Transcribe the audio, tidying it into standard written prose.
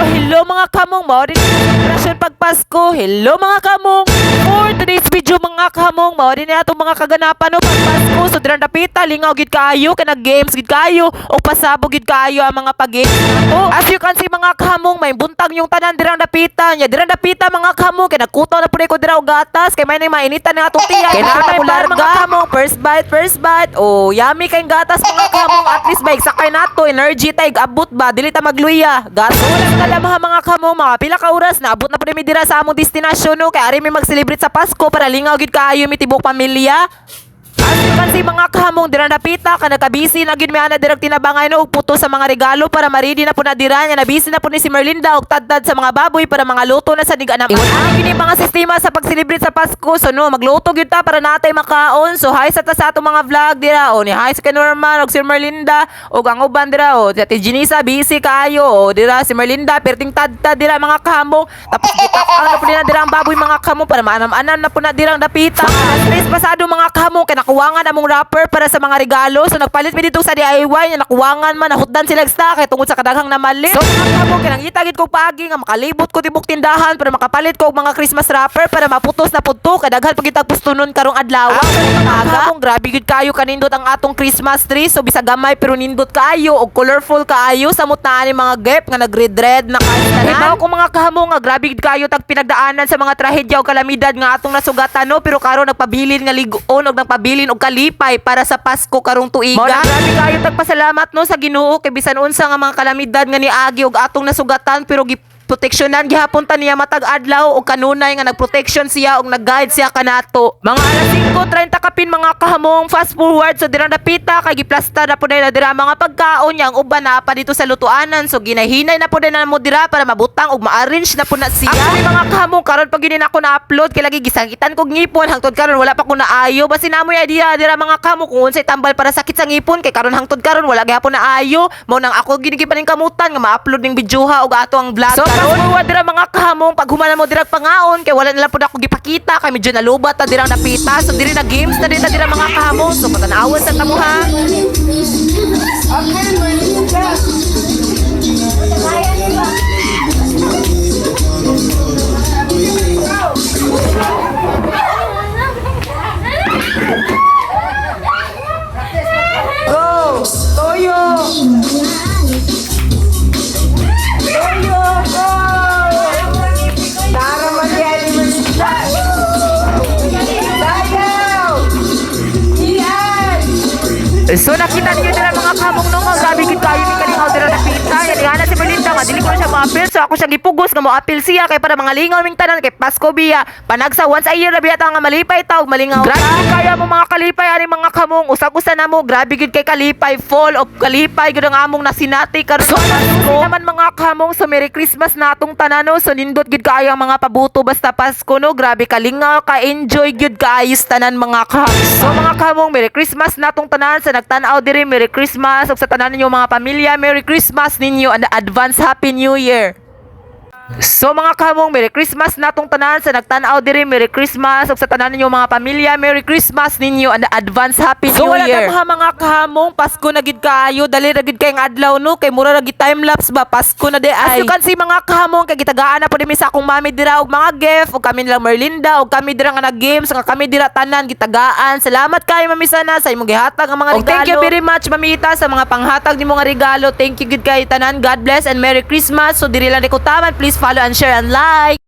hello mga kamong, mao din celebration pag Pasko. Hello mga kamong. For today's video mga kamong, mao din atong mga kaganapan no pag Pasko. So dira dapita lingaw gid kaayo kana games gid kaayo o pasabog gid kaayo ang mga pag-games nato. As you can see mga kamong, may buntag yung tanan dirang dapita nya. Dirang dapita mga kamong kay nagkutaw na pud ko dira og gatas kay may nang mainitan nga atong tiyan. Kay na popular mga kamong, first bite. Oh, yummy kay gatas mga kamong. At least bike sakay nato, energy tay abot ba dili ta magluya. Gato wala kalamaha mga kamong, mga pila ka oras na abot na pud mi dira sa among destinasyon no kay ari mi mag-celebrate sa Pasko para lingaw gid kaayo mi tibok pamilya. As you can see mga kamong, dira napita ka nagka-busy na gid mi ana direk tinabangay no og puto sa mga regalo para ma-ready na po na dira nya. Na-busy na po ni si Merlinda og tadtad sa mga baboy para mga luto na sa diganam. Ang gini mga sistema sa pag-celebrate sa Pasko. So no, magluto gyud ta para natay makaon. So hi sa ta sa atong mga vlog dira o ni hi sa Norman og si Merlinda og ang uban dira o si Ate Jenisa busy kaayo o dira si Merlinda perting tadtad dira mga kamong. Tapos gitak-an na po na dira ang baboy mga kamong para maanam-anam na po na dirang dapita. Stress pasado mga kamong kay nakuwangan among wrapper para sa mga regalo. So nagpalit mi dito sa DIY nya nakuwangan man nahutdan sila sa kay tungod sa kadaghang namali. So mga kamong kay nangita gid ko pagi nga makalibot ko tibok tindahan para makapalit ko og mga Christmas wrapper para maputos na pudto kay daghan pag kitag pustunon karong adlaw. Mga kamong grabe gid kayo kanindot ang atong Christmas tree. So bisa gamay pero nindot kaayo og colorful kaayo samot na ani mga gep nga nag-red na kastanan. Ibaw ko mga kamong nga grabe gid kayo tag pinagdaanan sa mga trahedya o kalamidad nga atong nasugatan no pero karon nagpabilin nga ligon og nagpabilin og kalipay para sa Pasko karong tuiga. Grabe kayo tagpasalamat no sa Ginoo kay bisan unsa nga mga kalamidad nga niagi og atong nasugatan pero proteksyonan gihapon ta niya matag adlaw og kanunay nga nagproteksyon siya og nag-guide siya kanato. Mga alas 5:30 kapin mga kahamong fast forward so dira dapita kay giplasta na pud na dira mga pagkaon nya ang uban na pa dito sa lutuanan so ginahinay na pud na mo dira para mabutang og ma-arrange na pud na siya. Actually mga kahamong karon pag gini nako na-upload kay lagi gisangitan kog ngipon hangtod karon wala pa ko naayo basi namoy idea dira mga kahamong kung unsay tambal para sakit sa ngipon kay karon hangtod karon wala gyapon naayo mao nang ako ginigipaning kamutan nga ma-upload ning videoha og ato ang vlog. So karon dira mga kahamong pag human mo dirag pangaon kay wala na lang pud ako gipakita kay medyo nalubat ta dirang napita so diri na games na dira mga kahamong so patanawan sa tamo ha. Go! Toyo! So nakita niyo dira mga kamong no nga grabe gid kayo ni kalingaw dira napita yan ihana si Melinda nga dili ko na siya mo-appeal so ako siya gipugos nga mo-appeal siya kay para mga lingaw ming tanan kay Pasko biya panagsa once a year biya ta nga malipay ta og malingaw. Grabe kaya mo mga kalipay ani mga kamong usag-usa na mo grabe gid kay kalipay fall og kalipay gid ang among nasinati karon so naman mga kamong so Merry Christmas na atong tanan no so nindot gid kaayo ang mga pabuto basta Pasko no grabe kalingaw ka enjoy gid kaayos tanan mga kamong. So mga kamong Merry Christmas na atong tanan sa nagtan-aw diri Merry Christmas ug sa tanan ninyo mga pamilya Merry Christmas ninyo and advance Happy New Year. So mga kamong Merry Christmas natong tanan sa nagtan-aw diri Merry Christmas ug sa tanan ninyo mga pamilya Merry Christmas ninyo and advance Happy New Year. So wala mga kamong Pasko na gid kaayo dali ra gid kay ang adlaw no kay mura ra gid time lapse ba Pasko na di ay. As you can see mga kamong kay gitagaan na pud mi sa akong mami dira og mga gift ug kami nilang Merlinda ug kami dira nga nag-games nga kami dira tanan gitagaan. Salamat kay Mami Sana sa imong gihatag nga mga regalo. Thank you very much Mamita sa mga panghatag nimo nga regalo. Thank you gid kay tanan. God bless and Merry Christmas. So diri lang ko taman please follow and share and like.